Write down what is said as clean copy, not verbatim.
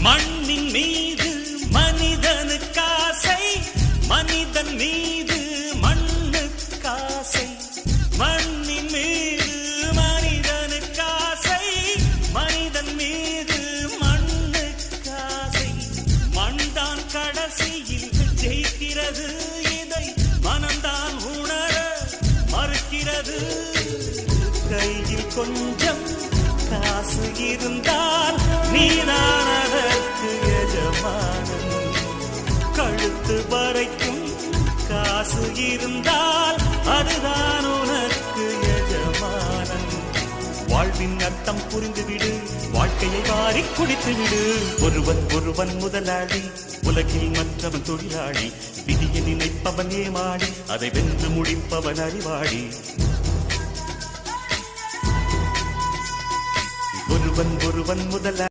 மண்ணின் மீது மனிதனுக்காசை, மனிதன் மீது மண்ணுக்காசை. மண்ணின் மீது மனிதனுக்காசை, மனிதன் மீது மண்ணுக்காசை. மண்தான் கடைசியில் ஜெயிக்கிறது, இதை மனம்தான் உணர மறுக்கிறது. கையில் கொஞ்சம் காசு இருந்தால் நீதான் அதற்கு எஜமானன். கழுத்து வரைக்கும் காசு இருந்தால் அதுதான் உனக்கு எஜமானன். வாழ்வின் அர்த்தம் புரிந்துவிடு, வாழ்க்கையை வாரி குடித்துவிடு. ஒருவன் ஒருவன் முதலாளி, உலகில் மற்றவன் தொழிலாளி. விதியை நினைப்பவன் ஏமாடி, அதை வென்று முடிப்பவன் அறிவாளி. ஒருவன் ஒருவன் முதலாளி.